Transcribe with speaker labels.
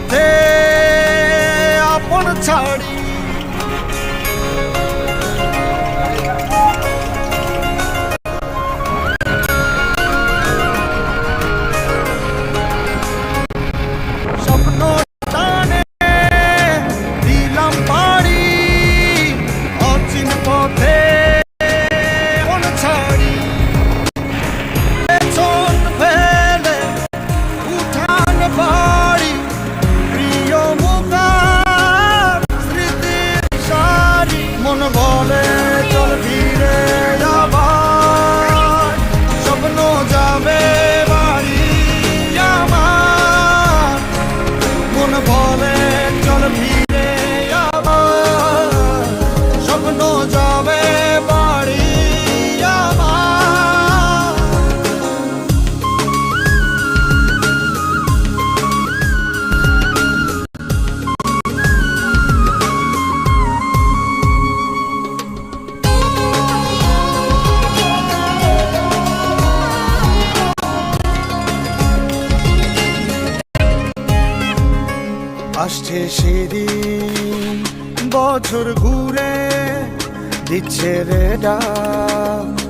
Speaker 1: পথে আপন ছাড়ি স্বপ্ন টানে দিলাম পাড়ি অচিন পথে আপন ছাড়ি পেছন ফেলে উঠান বাড়ি প্রিয় মুখার স্মৃতির সারি মন বলে চল ফিরে আবার স্বপ্ন যাবে বাড়ি আমার মন বলে চল ফিরে আবার স্বপ্ন যাবে বাড়ি আমার আসছে সেদিন বছর ঘুরে দিচ্ছে রে ডাক